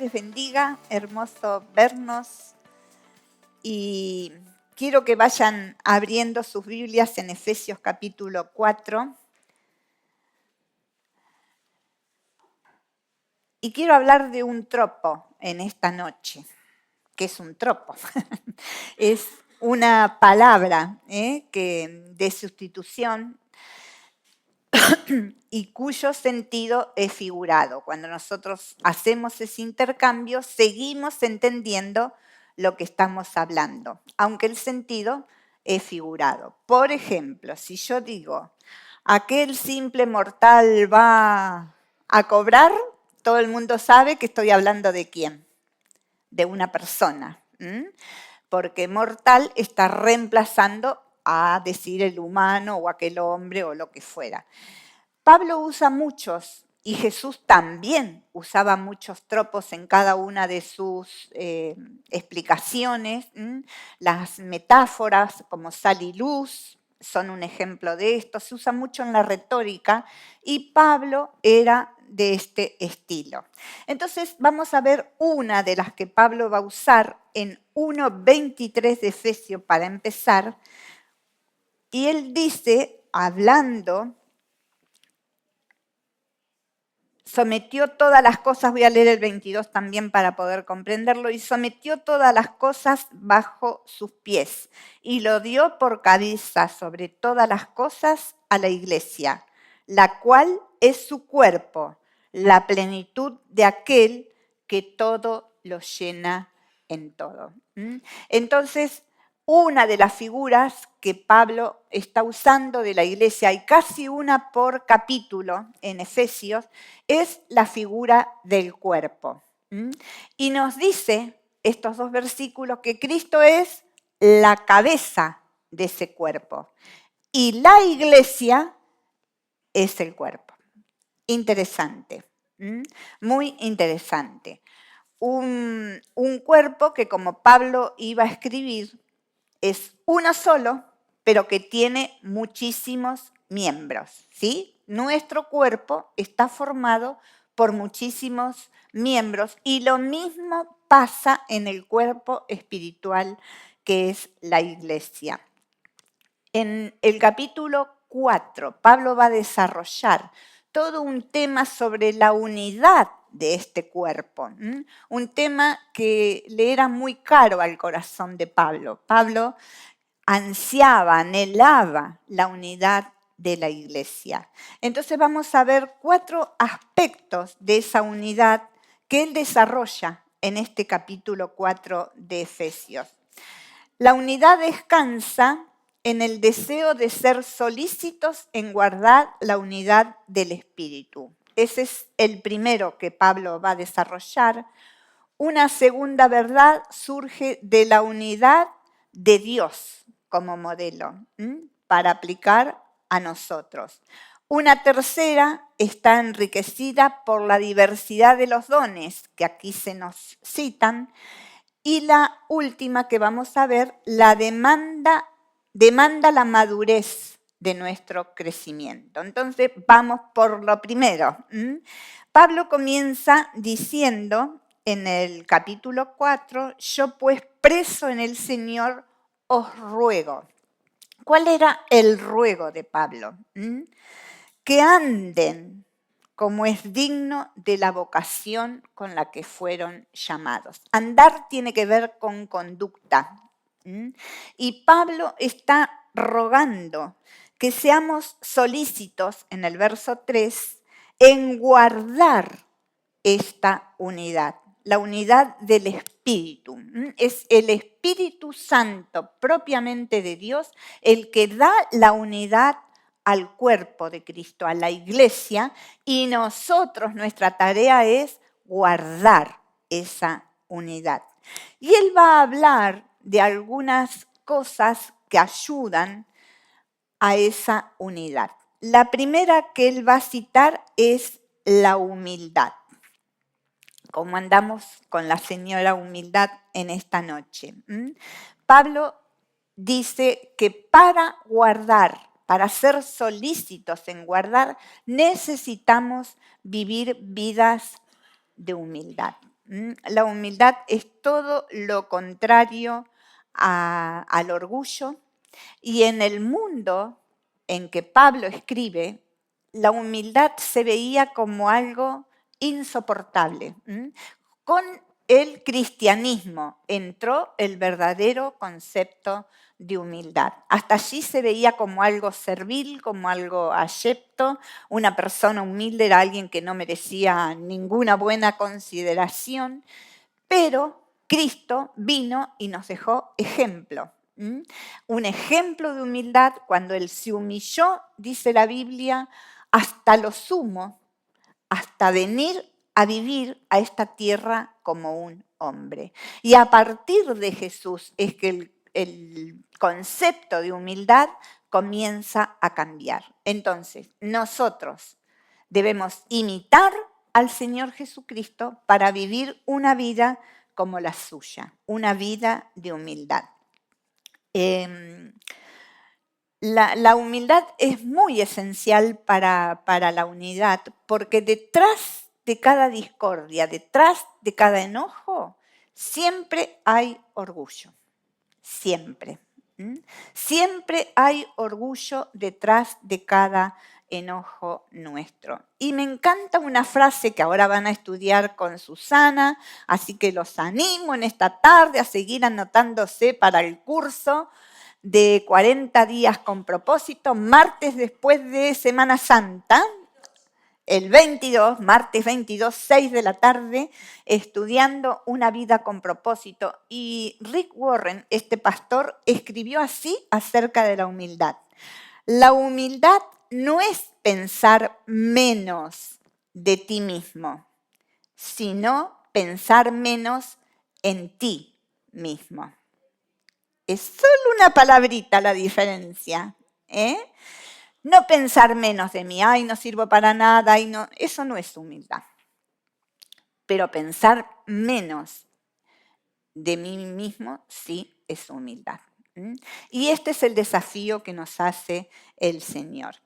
les bendiga, hermoso vernos y quiero que vayan abriendo sus Biblias en Efesios capítulo 4 y quiero hablar de un tropo en esta noche. ¿Qué es un tropo? Es una palabra de sustitución y cuyo sentido es figurado. Cuando nosotros hacemos ese intercambio, seguimos entendiendo lo que estamos hablando, aunque el sentido es figurado. Por ejemplo, si yo digo, aquel simple mortal va a cobrar, todo el mundo sabe que estoy hablando de quién, de una persona, porque mortal está reemplazando a decir el humano o aquel hombre o lo que fuera. Pablo usa muchos, y Jesús también usaba muchos tropos en cada una de sus explicaciones. Las metáforas como sal y luz son un ejemplo de esto, se usa mucho en la retórica y Pablo era de este estilo. Entonces vamos a ver una de las que Pablo va a usar en 1:23 de Efesios para empezar, y él dice, hablando, sometió todas las cosas, voy a leer el 22 también para poder comprenderlo, y sometió todas las cosas bajo sus pies y lo dio por cabeza sobre todas las cosas a la iglesia, la cual es su cuerpo, la plenitud de aquel que todo lo llena en todo. Entonces, una de las figuras que Pablo está usando de la iglesia, y casi una por capítulo en Efesios, es la figura del cuerpo. Y nos dice estos dos versículos que Cristo es la cabeza de ese cuerpo y la iglesia es el cuerpo. Interesante, muy interesante. Un cuerpo que, como Pablo iba a escribir, es uno solo, pero que tiene muchísimos miembros, ¿sí? Nuestro cuerpo está formado por muchísimos miembros y lo mismo pasa en el cuerpo espiritual que es la iglesia. En el capítulo 4, Pablo va a desarrollar todo un tema sobre la unidad de este cuerpo, un tema que le era muy caro al corazón de Pablo. Pablo ansiaba, anhelaba la unidad de la iglesia. Entonces vamos a ver 4 aspectos de esa unidad que él desarrolla en este capítulo 4 de Efesios. La unidad descansa en el deseo de ser solícitos en guardar la unidad del espíritu. Ese es el primero que Pablo va a desarrollar. Una segunda verdad surge de la unidad de Dios como modelo para aplicar a nosotros. Una tercera está enriquecida por la diversidad de los dones que aquí se nos citan. Y la última que vamos a ver, la demanda la madurez de nuestro crecimiento. Entonces vamos por lo primero. Pablo comienza diciendo en el capítulo 4, yo pues preso en el Señor os ruego. ¿Cuál era el ruego de Pablo? Que anden como es digno de la vocación con la que fueron llamados. Andar tiene que ver con conducta. Y Pablo está rogando que seamos solícitos, en el verso 3, en guardar esta unidad, la unidad del Espíritu. Es el Espíritu Santo propiamente de Dios el que da la unidad al cuerpo de Cristo, a la iglesia, y nosotros, nuestra tarea es guardar esa unidad. Y él va a hablar de algunas cosas que ayudan a esa unidad. La primera que él va a citar es la humildad. ¿Cómo andamos con la señora humildad en esta noche? Pablo dice que para guardar, para ser solícitos en guardar, necesitamos vivir vidas de humildad. La humildad es todo lo contrario al orgullo. Y en el mundo en que Pablo escribe, la humildad se veía como algo insoportable. Con el cristianismo entró el verdadero concepto de humildad. Hasta allí se veía como algo servil, como algo abyecto. Una persona humilde era alguien que no merecía ninguna buena consideración, pero Cristo vino y nos dejó ejemplo. Un ejemplo de humildad cuando Él se humilló, dice la Biblia, hasta lo sumo, hasta venir a vivir a esta tierra como un hombre. Y a partir de Jesús es que el concepto de humildad comienza a cambiar. Entonces, nosotros debemos imitar al Señor Jesucristo para vivir una vida como la suya, una vida de humildad. La humildad es muy esencial para la unidad, porque detrás de cada discordia, detrás de cada enojo, siempre hay orgullo, siempre. Siempre hay orgullo detrás de cada enojo nuestro. Y me encanta una frase que ahora van a estudiar con Susana, así que los animo en esta tarde a seguir anotándose para el curso de 40 días con propósito, martes después de Semana Santa, el 22, martes 22, 6 de la tarde, estudiando una vida con propósito. Y Rick Warren, este pastor, escribió así acerca de la humildad. La humildad no es pensar menos de ti mismo, sino pensar menos en ti mismo. Es solo una palabrita la diferencia, ¿eh? No pensar menos de mí, ay, no sirvo para nada, ay, no, eso no es humildad. Pero pensar menos de mí mismo sí es humildad. Y este es el desafío que nos hace el Señor.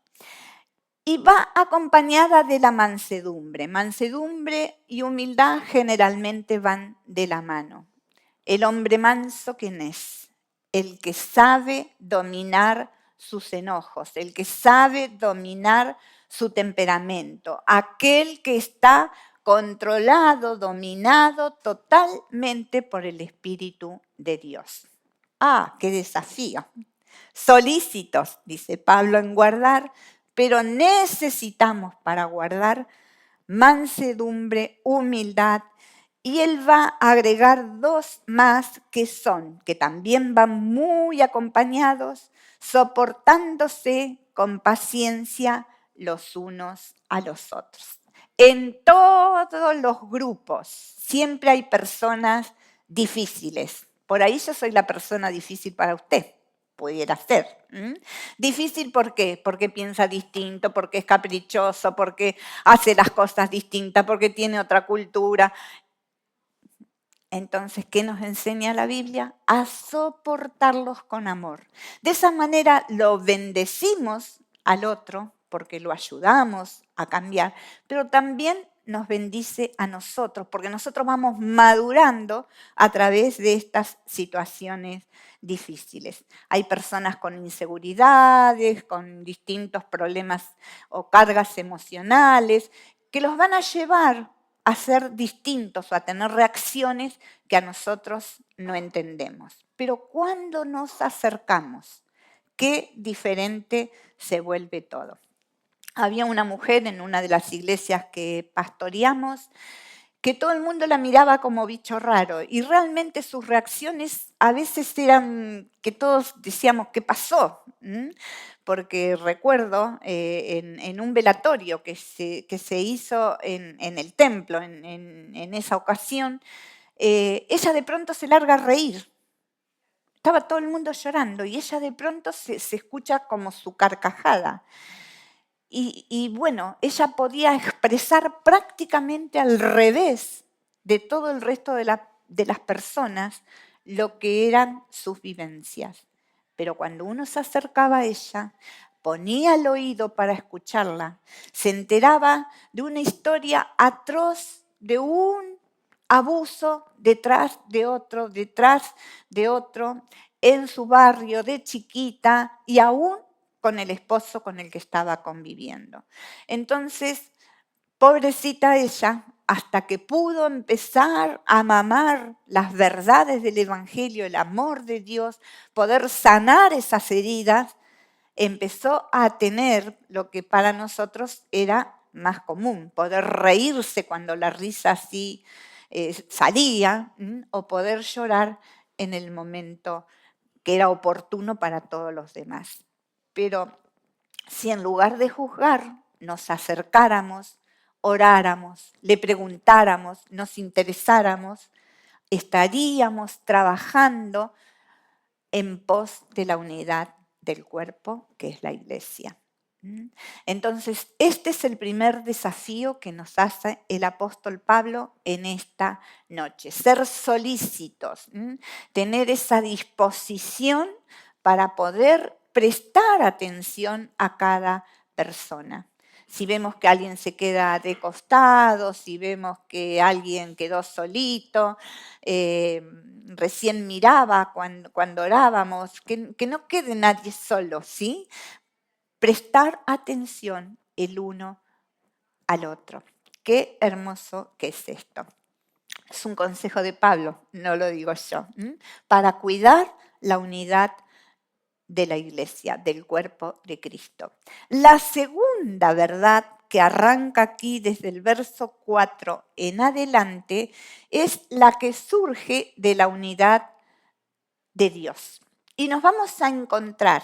Y va acompañada de la mansedumbre. Mansedumbre y humildad generalmente van de la mano. El hombre manso, ¿quién es? El que sabe dominar sus enojos, el que sabe dominar su temperamento, aquel que está controlado, dominado totalmente por el Espíritu de Dios. ¡Ah, qué desafío! Solícitos, dice Pablo, en guardar, pero necesitamos para guardar mansedumbre, humildad, y él va a agregar dos más que también van muy acompañados, soportándose con paciencia los unos a los otros. En todos los grupos siempre hay personas difíciles. Por ahí yo soy la persona difícil para usted. Pudiera ser. Difícil, ¿por qué? Porque piensa distinto, porque es caprichoso, porque hace las cosas distintas, porque tiene otra cultura. Entonces, ¿qué nos enseña la Biblia? A soportarlos con amor. De esa manera lo bendecimos al otro porque lo ayudamos a cambiar, pero también nos bendice a nosotros porque nosotros vamos madurando a través de estas situaciones difíciles. Hay personas con inseguridades, con distintos problemas o cargas emocionales que los van a llevar a ser distintos o a tener reacciones que a nosotros no entendemos. Pero cuando nos acercamos, qué diferente se vuelve todo. Había una mujer en una de las iglesias que pastoreamos que todo el mundo la miraba como bicho raro y realmente sus reacciones a veces eran que todos decíamos, ¿qué pasó? Porque recuerdo en un velatorio que se hizo en el templo en esa ocasión, ella de pronto se larga a reír. Estaba todo el mundo llorando y ella de pronto se escucha como su carcajada. Y bueno, ella podía expresar prácticamente al revés de todo el resto de las personas lo que eran sus vivencias. Pero cuando uno se acercaba a ella, ponía el oído para escucharla, se enteraba de una historia atroz de un abuso detrás de otro, en su barrio de chiquita y aún con el esposo con el que estaba conviviendo. Entonces, pobrecita ella, hasta que pudo empezar a mamar las verdades del Evangelio, el amor de Dios, poder sanar esas heridas, empezó a tener lo que para nosotros era más común, poder reírse cuando la risa así salía, o poder llorar en el momento que era oportuno para todos los demás. Pero si en lugar de juzgar nos acercáramos, oráramos, le preguntáramos, nos interesáramos, estaríamos trabajando en pos de la unidad del cuerpo, que es la iglesia. Entonces, este es el primer desafío que nos hace el apóstol Pablo en esta noche, ser solícitos, tener esa disposición para poder prestar atención a cada persona. Si vemos que alguien se queda de costado, si vemos que alguien quedó solito, recién miraba cuando orábamos, que no quede nadie solo, ¿sí? Prestar atención el uno al otro. Qué hermoso que es esto. Es un consejo de Pablo, no lo digo yo, para cuidar la unidad de la iglesia, del cuerpo de Cristo. La segunda verdad que arranca aquí desde el verso 4 en adelante es la que surge de la unidad de Dios. Y nos vamos a encontrar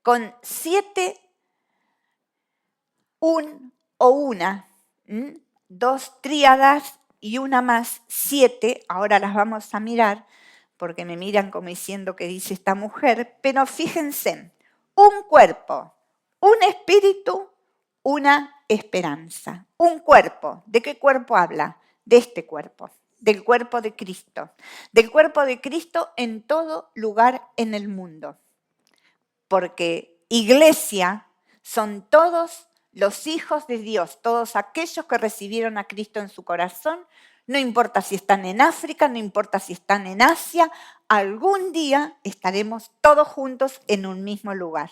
con 7, un o una, dos tríadas y una más, 7, ahora las vamos a mirar, porque me miran como diciendo que dice esta mujer, pero fíjense, un cuerpo, un espíritu, una esperanza. Un cuerpo, ¿de qué cuerpo habla? De este cuerpo, del cuerpo de Cristo. Del cuerpo de Cristo en todo lugar en el mundo. Porque iglesia son todos los hijos de Dios, todos aquellos que recibieron a Cristo en su corazón, no importa si están en África, no importa si están en Asia, algún día estaremos todos juntos en un mismo lugar.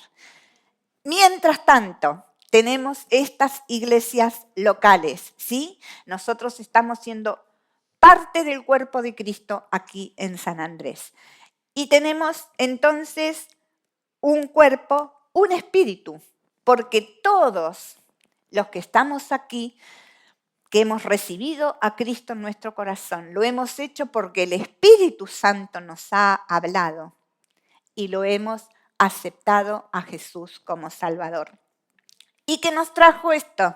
Mientras tanto, tenemos estas iglesias locales, ¿sí? Nosotros estamos siendo parte del cuerpo de Cristo aquí en San Andrés. Y tenemos entonces un cuerpo, un espíritu, porque todos los que estamos aquí, que hemos recibido a Cristo en nuestro corazón, lo hemos hecho porque el Espíritu Santo nos ha hablado y lo hemos aceptado a Jesús como Salvador. ¿Y qué nos trajo esto?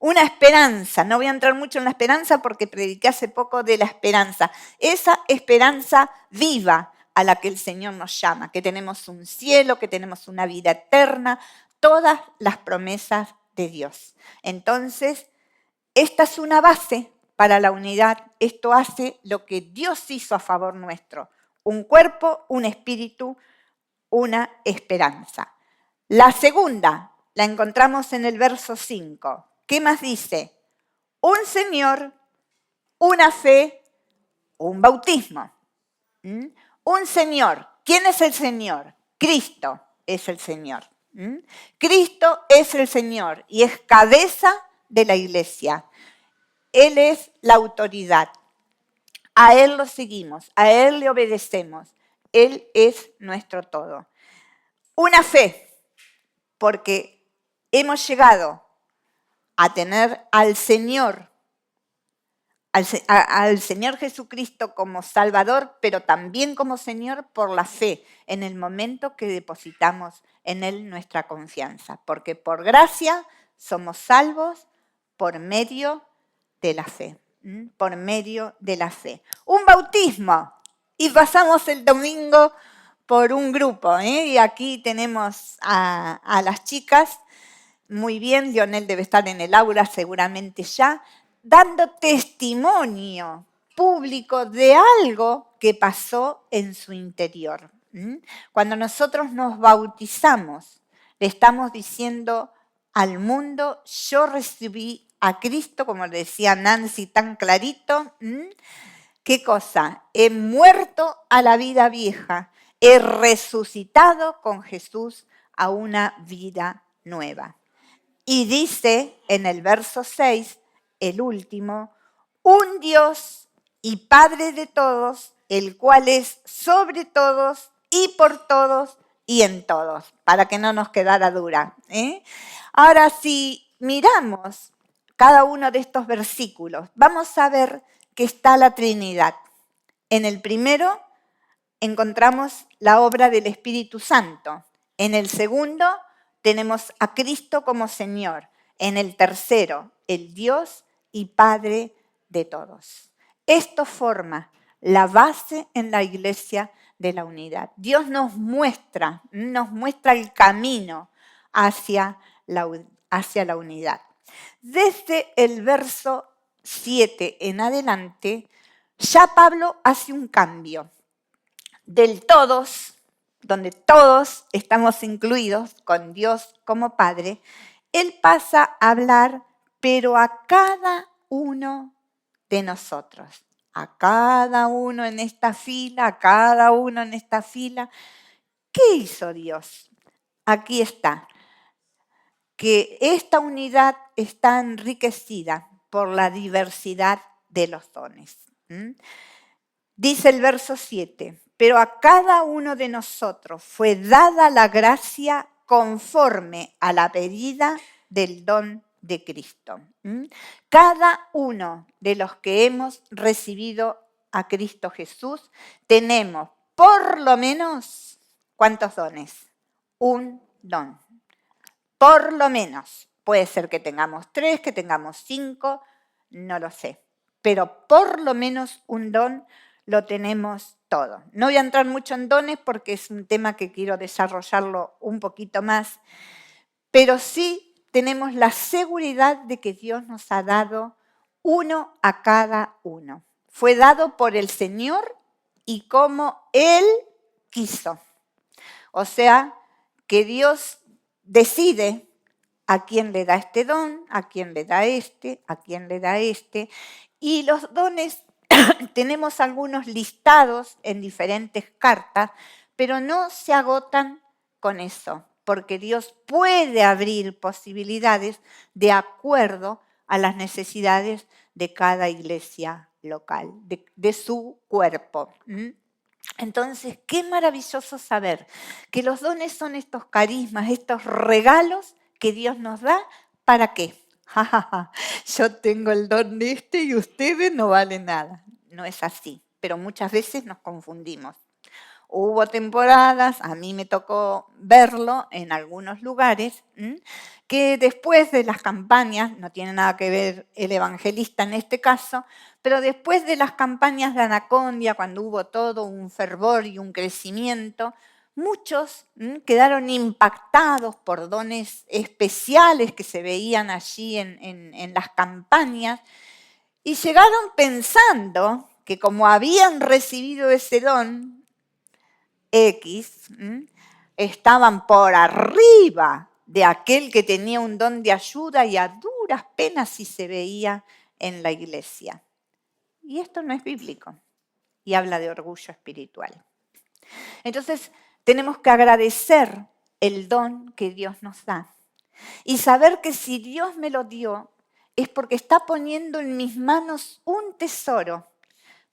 Una esperanza. No voy a entrar mucho en la esperanza porque prediqué hace poco de la esperanza. Esa esperanza viva a la que el Señor nos llama, que tenemos un cielo, que tenemos una vida eterna, todas las promesas de Dios. Entonces, esta es una base para la unidad. Esto hace lo que Dios hizo a favor nuestro. Un cuerpo, un espíritu, una esperanza. La segunda la encontramos en el verso 5. ¿Qué más dice? Un Señor, una fe, un bautismo. Un Señor. ¿Quién es el Señor? Cristo es el Señor. Cristo es el Señor y es cabeza de la iglesia. Él es la autoridad. A Él lo seguimos, a Él le obedecemos. Él es nuestro todo. Una fe, porque hemos llegado a tener al Señor Jesucristo como Salvador, pero también como Señor por la fe, en el momento que depositamos en Él nuestra confianza. Porque por gracia somos salvos por medio de la fe. Por medio de la fe. Un bautismo. Y pasamos el domingo por un grupo. Y aquí tenemos a las chicas. Muy bien, Lionel debe estar en el aula seguramente ya, dando testimonio público de algo que pasó en su interior. Cuando nosotros nos bautizamos, le estamos diciendo al mundo, yo recibí a Cristo, como le decía Nancy tan clarito. ¿Qué cosa? He muerto a la vida vieja, he resucitado con Jesús a una vida nueva. Y dice en el verso 6, el último, un Dios y Padre de todos, el cual es sobre todos y por todos y en todos, para que no nos quedara dura. Ahora, si miramos cada uno de estos versículos, vamos a ver que está la Trinidad. En el primero encontramos la obra del Espíritu Santo. En el segundo tenemos a Cristo como Señor. En el tercero, el Dios y Padre de todos. Esto forma la base en la iglesia de la unidad. Dios nos muestra el camino hacia la unidad. Desde el verso 7 en adelante, ya Pablo hace un cambio. Del todos, donde todos estamos incluidos con Dios como Padre, él pasa a hablar, pero a cada uno de nosotros, a cada uno en esta fila, a cada uno en esta fila. ¿Qué hizo Dios? Aquí está, que esta unidad está enriquecida por la diversidad de los dones. Dice el verso 7, pero a cada uno de nosotros fue dada la gracia conforme a la medida del don de Cristo. Cada uno de los que hemos recibido a Cristo Jesús tenemos por lo menos, ¿cuántos dones? Un don. Por lo menos. Puede ser que tengamos 3, que tengamos 5, no lo sé. Pero por lo menos un don lo tenemos todo. No voy a entrar mucho en dones porque es un tema que quiero desarrollarlo un poquito más, pero sí tenemos la seguridad de que Dios nos ha dado uno a cada uno. Fue dado por el Señor y como Él quiso. O sea, que Dios decide a quién le da este don, a quién le da este, a quién le da este. Y los dones tenemos algunos listados en diferentes cartas, pero no se agotan con eso, porque Dios puede abrir posibilidades de acuerdo a las necesidades de cada iglesia local, de su cuerpo. Entonces, qué maravilloso saber que los dones son estos carismas, estos regalos que Dios nos da. ¿Para qué? Yo tengo el don de este y ustedes no valen nada. No es así, pero muchas veces nos confundimos. Hubo temporadas, a mí me tocó verlo en algunos lugares, que después de las campañas, no tiene nada que ver el evangelista en este caso, pero después de las campañas de Anacondia, cuando hubo todo un fervor y un crecimiento, muchos quedaron impactados por dones especiales que se veían allí en las campañas y llegaron pensando que como habían recibido ese don X, estaban por arriba de aquel que tenía un don de ayuda y a duras penas si se veía en la iglesia. Y esto no es bíblico y habla de orgullo espiritual. Entonces, tenemos que agradecer el don que Dios nos da y saber que si Dios me lo dio es porque está poniendo en mis manos un tesoro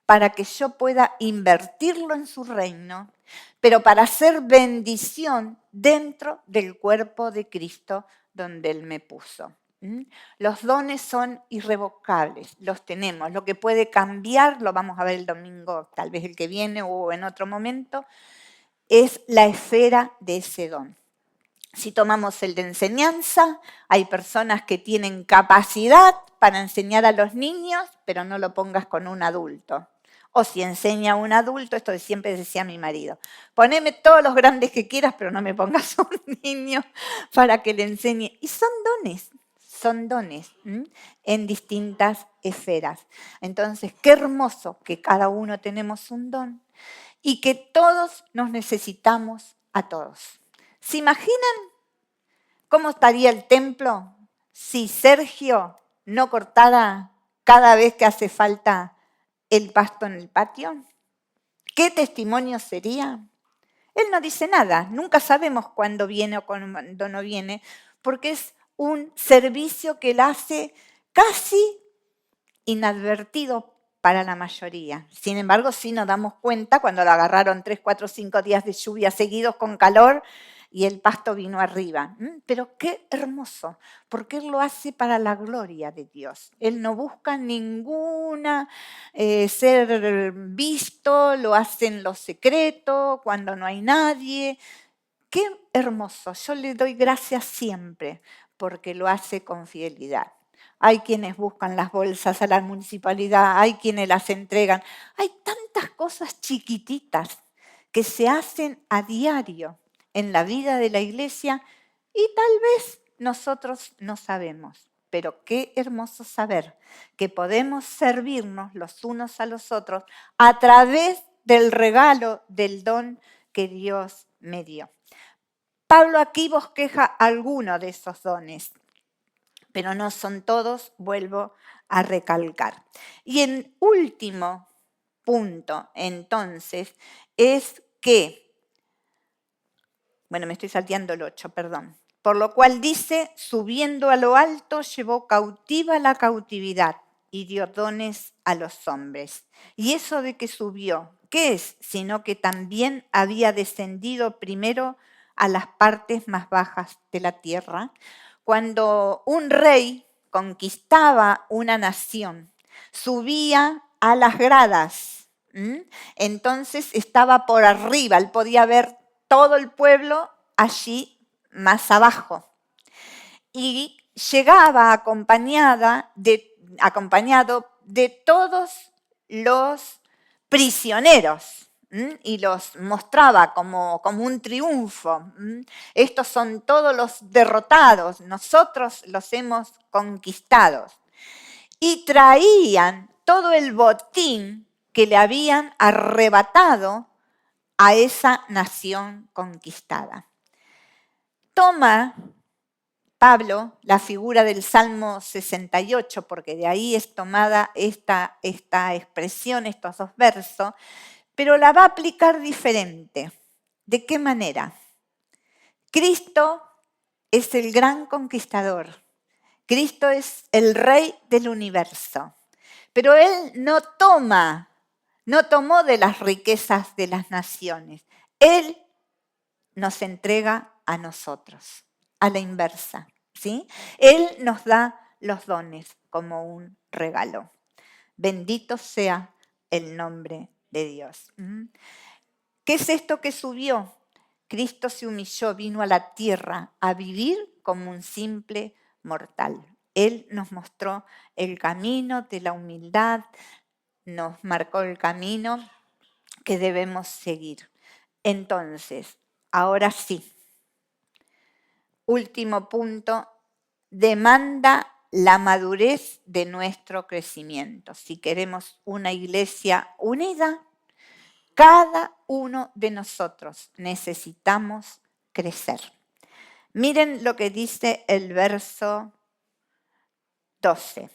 para que yo pueda invertirlo en su reino, pero para hacer bendición dentro del cuerpo de Cristo donde Él me puso. Los dones son irrevocables, los tenemos. Lo que puede cambiar, lo vamos a ver el domingo, tal vez el que viene o en otro momento, es la esfera de ese don. Si tomamos el de enseñanza, hay personas que tienen capacidad para enseñar a los niños, pero no lo pongas con un adulto. O si enseña a un adulto, esto siempre decía mi marido, poneme todos los grandes que quieras, pero no me pongas a un niño para que le enseñe. Y son dones en distintas esferas. Entonces, qué hermoso que cada uno tenemos un don y que todos nos necesitamos a todos. ¿Se imaginan cómo estaría el templo si Sergio no cortara cada vez que hace falta el pasto en el patio? ¿Qué testimonio sería? Él no dice nada, nunca sabemos cuándo viene o cuándo no viene, porque es un servicio que él hace casi inadvertido para la mayoría. Sin embargo, sí nos damos cuenta cuando lo agarraron 3, 4, 5 días de lluvia seguidos con calor y el pasto vino arriba. Pero qué hermoso, porque él lo hace para la gloria de Dios. Él no busca ninguna ser visto, lo hace en lo secreto, cuando no hay nadie. Qué hermoso, yo le doy gracias siempre porque lo hace con fidelidad. Hay quienes buscan las bolsas a la municipalidad, hay quienes las entregan. Hay tantas cosas chiquititas que se hacen a diario en la vida de la iglesia y tal vez nosotros no sabemos. Pero qué hermoso saber que podemos servirnos los unos a los otros a través del regalo, del don que Dios me dio. Pablo aquí bosqueja alguno de esos dones, pero no son todos, vuelvo a recalcar. Y el último punto, entonces, es que, bueno, me estoy salteando el 8, perdón. Por lo cual dice, subiendo a lo alto, llevó cautiva la cautividad y dio dones a los hombres. Y eso de que subió, ¿qué es? Sino que también había descendido primero a las partes más bajas de la tierra. Cuando un rey conquistaba una nación, subía a las gradas, entonces estaba por arriba, él podía ver todo el pueblo allí más abajo. Y llegaba acompañado de todos los prisioneros y los mostraba como un triunfo. Estos son todos los derrotados, nosotros los hemos conquistado. Y traían todo el botín que le habían arrebatado a esa nación conquistada. Toma Pablo la figura del Salmo 68, porque de ahí es tomada esta expresión, estos dos versos, pero la va a aplicar diferente. ¿De qué manera? Cristo es el gran conquistador. Cristo es el rey del universo. Pero Él no tomó de las riquezas de las naciones. Él nos entrega a nosotros, a la inversa, ¿sí? Él nos da los dones como un regalo. Bendito sea el nombre de Dios. ¿Qué es esto que subió? Cristo se humilló, vino a la tierra a vivir como un simple mortal. Él nos mostró el camino de la humildad, nos marcó el camino que debemos seguir. Entonces, ahora sí, último punto, demanda la madurez de nuestro crecimiento. Si queremos una iglesia unida, cada uno de nosotros necesitamos crecer. Miren lo que dice el verso 12,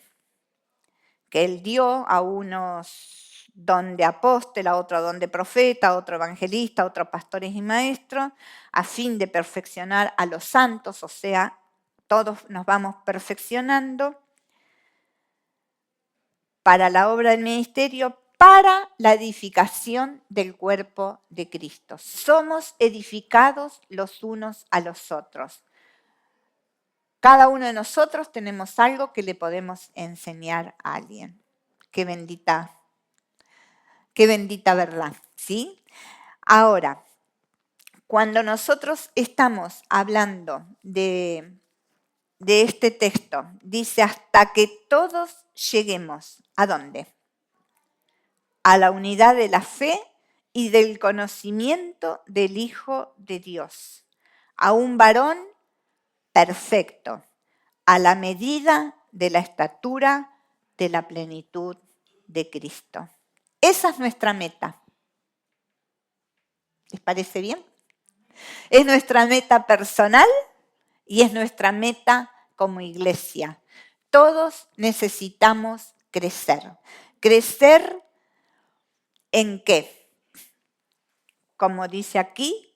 que Él dio a unos don de apóstol, a otro don de profeta, a otro evangelista, a otros pastores y maestros, a fin de perfeccionar a los santos, o sea, todos nos vamos perfeccionando para la obra del ministerio, para la edificación del cuerpo de Cristo. Somos edificados los unos a los otros. Cada uno de nosotros tenemos algo que le podemos enseñar a alguien. Qué bendita verdad, ¿sí? Ahora, cuando nosotros estamos hablando de este texto, dice hasta que todos lleguemos, ¿a dónde? A la unidad de la fe y del conocimiento del Hijo de Dios, a un varón perfecto, a la medida de la estatura de la plenitud de Cristo. Esa es nuestra meta. ¿Les parece bien? Es nuestra meta personal y es nuestra meta como iglesia. Todos necesitamos crecer. ¿Crecer en qué? Como dice aquí,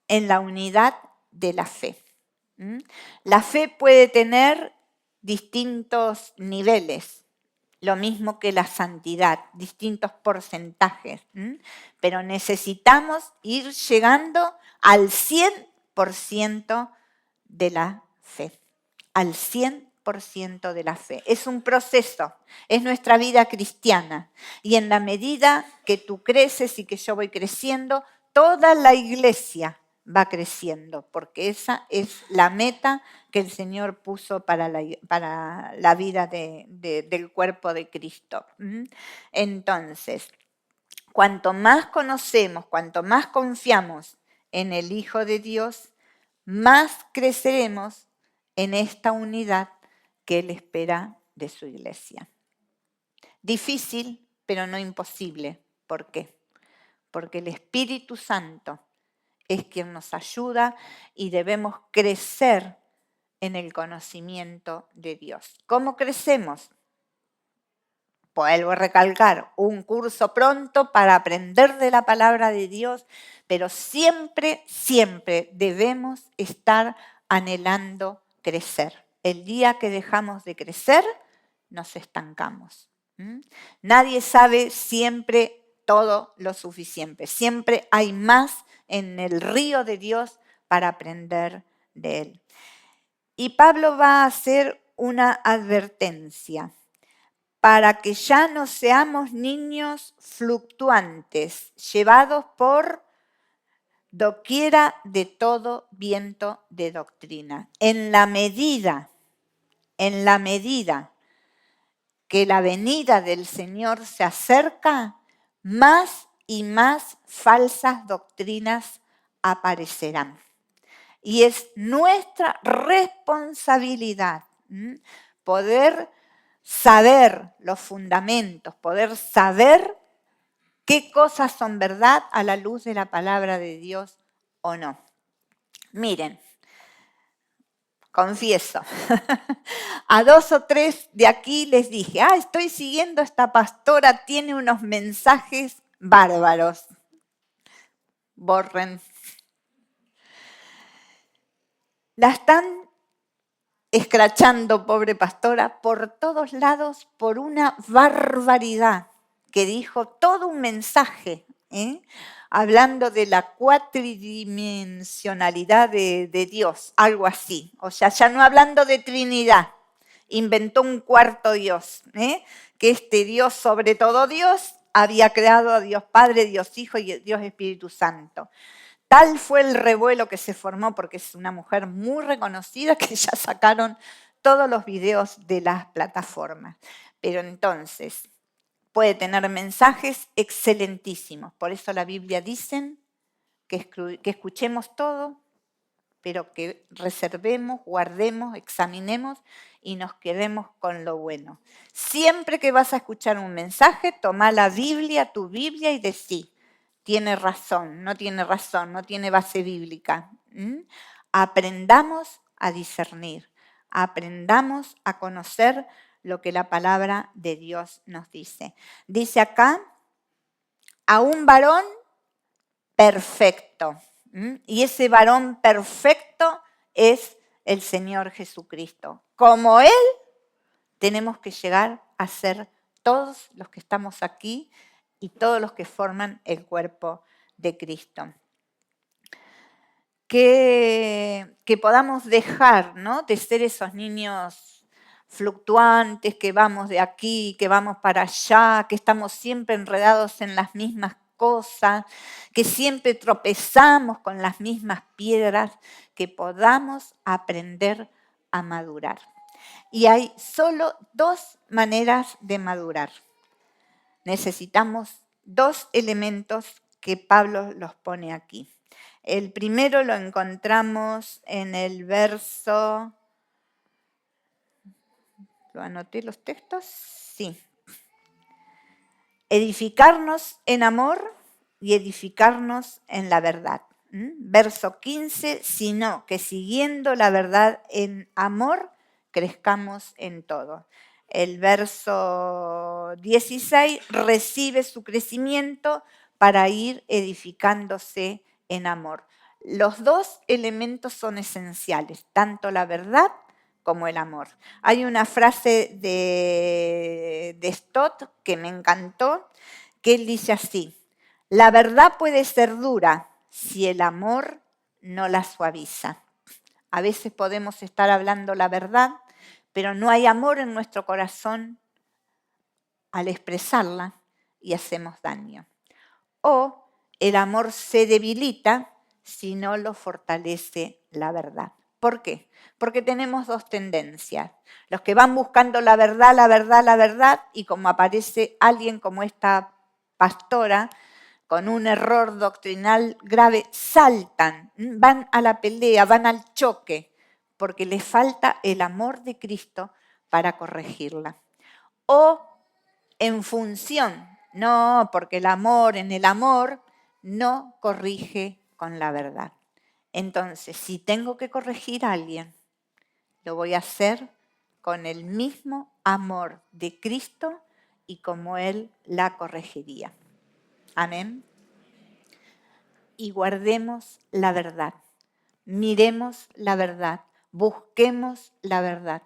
en la unidad de la fe. La fe puede tener distintos niveles, lo mismo que la santidad, distintos porcentajes, pero necesitamos ir llegando al 100% de la fe, al 100% de la fe. Es un proceso, es nuestra vida cristiana, y en la medida que tú creces y que yo voy creciendo, toda la iglesia va creciendo, porque esa es la meta que el Señor puso para la vida del cuerpo de Cristo. Entonces, cuanto más conocemos, cuanto más confiamos en el Hijo de Dios, más creceremos en esta unidad que Él espera de su iglesia. Difícil, pero no imposible. ¿Por qué? Porque el Espíritu Santo es quien nos ayuda y debemos crecer en el conocimiento de Dios. ¿Cómo crecemos? Vuelvo a recalcar, un curso pronto para aprender de la palabra de Dios, pero siempre, siempre debemos estar anhelando crecer. El día que dejamos de crecer, nos estancamos. Nadie sabe siempre todo lo suficiente. Siempre hay más en el río de Dios para aprender de Él. Y Pablo va a hacer una advertencia para que ya no seamos niños fluctuantes, llevados por doquiera de todo viento de doctrina. En la medida que la venida del Señor se acerca, más y más falsas doctrinas aparecerán. Y es nuestra responsabilidad poder saber los fundamentos, poder saber qué cosas son verdad a la luz de la palabra de Dios o no. Miren, confieso, a 2 o 3 de aquí les dije, estoy siguiendo a esta pastora, tiene unos mensajes bárbaros. Borren. La están escrachando, pobre pastora, por todos lados por una barbaridad que dijo todo un mensaje, hablando de la cuatridimensionalidad de Dios, algo así. O sea, ya no hablando de Trinidad, inventó un cuarto Dios, que este Dios, sobre todo Dios, había creado a Dios Padre, Dios Hijo y Dios Espíritu Santo. Tal fue el revuelo que se formó, porque es una mujer muy reconocida, que ya sacaron todos los videos de las plataformas. Pero entonces, puede tener mensajes excelentísimos. Por eso la Biblia dice que escuchemos todo, pero que reservemos, guardemos, examinemos y nos quedemos con lo bueno. Siempre que vas a escuchar un mensaje, toma la Biblia, tu Biblia, y decí, tiene razón, no tiene base bíblica. Aprendamos a discernir, aprendamos a conocer lo que la palabra de Dios nos dice. Dice acá, a un varón perfecto. Y ese varón perfecto es el Señor Jesucristo. Como Él, tenemos que llegar a ser todos los que estamos aquí y todos los que forman el cuerpo de Cristo. Que podamos dejar, ¿no?, de ser esos niños fluctuantes, que vamos de aquí, que vamos para allá, que estamos siempre enredados en las mismas cosas, que siempre tropezamos con las mismas piedras, que podamos aprender a madurar. Y hay solo 2 maneras de madurar. Necesitamos 2 elementos que Pablo los pone aquí. El primero lo encontramos en el verso... ¿Lo anoté los textos? Sí. Edificarnos en amor y edificarnos en la verdad. Verso 15, sino que siguiendo la verdad en amor, crezcamos en todo. El verso 16 recibe su crecimiento para ir edificándose en amor. Los dos elementos son esenciales, tanto la verdad como el amor. Hay una frase de Stott que me encantó, que él dice así: la verdad puede ser dura si el amor no la suaviza. A veces podemos estar hablando la verdad, pero no hay amor en nuestro corazón al expresarla y hacemos daño. O el amor se debilita si no lo fortalece la verdad. ¿Por qué? Porque tenemos dos tendencias. Los que van buscando la verdad, la verdad, la verdad, y como aparece alguien como esta pastora con un error doctrinal grave, saltan, van a la pelea, van al choque, porque les falta el amor de Cristo para corregirla. O en función, no, porque en el amor no corrige con la verdad. Entonces, si tengo que corregir a alguien, lo voy a hacer con el mismo amor de Cristo y como Él la corregiría. Amén. Y guardemos la verdad, miremos la verdad, busquemos la verdad.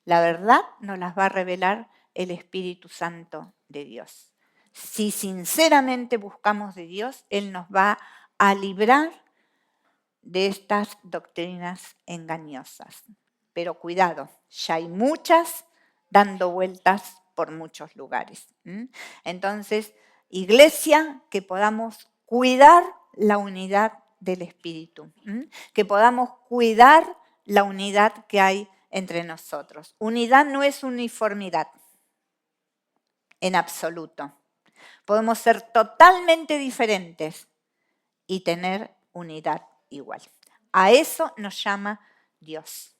La verdad nos las va a revelar el Espíritu Santo de Dios. Si sinceramente buscamos de Dios, Él nos va a librar de estas doctrinas engañosas. Pero cuidado, ya hay muchas dando vueltas por muchos lugares. Entonces, iglesia, que podamos cuidar la unidad del Espíritu, que podamos cuidar la unidad que hay entre nosotros. Unidad no es uniformidad, en absoluto. Podemos ser totalmente diferentes y tener unidad igual. A eso nos llama Dios.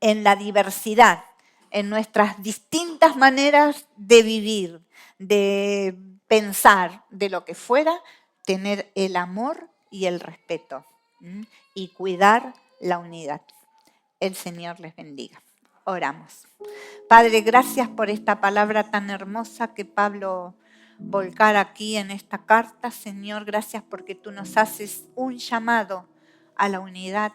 En la diversidad, en nuestras distintas maneras de vivir, de pensar, de lo que fuera, tener el amor y el respeto y cuidar la unidad. El Señor les bendiga. Oramos. Padre, gracias por esta palabra tan hermosa que Pablo volcara aquí en esta carta. Señor, gracias porque tú nos haces un llamado a la unidad.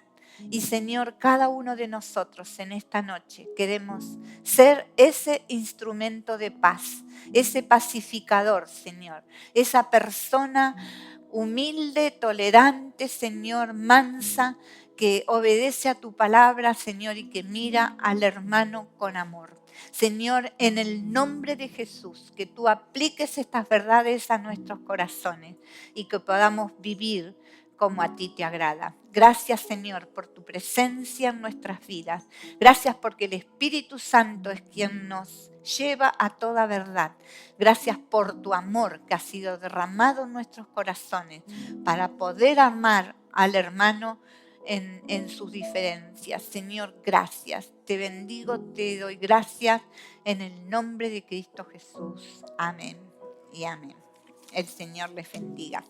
Y Señor, cada uno de nosotros en esta noche queremos ser ese instrumento de paz, ese pacificador, Señor, esa persona humilde, tolerante, Señor, mansa, que obedece a tu palabra, Señor, y que mira al hermano con amor. Señor, en el nombre de Jesús, que tú apliques estas verdades a nuestros corazones y que podamos vivir como a ti te agrada. Gracias, Señor, por tu presencia en nuestras vidas. Gracias porque el Espíritu Santo es quien nos lleva a toda verdad. Gracias por tu amor que ha sido derramado en nuestros corazones para poder amar al hermano en sus diferencias. Señor, gracias. Te bendigo, te doy gracias en el nombre de Cristo Jesús. Amén y amén. El Señor les bendiga.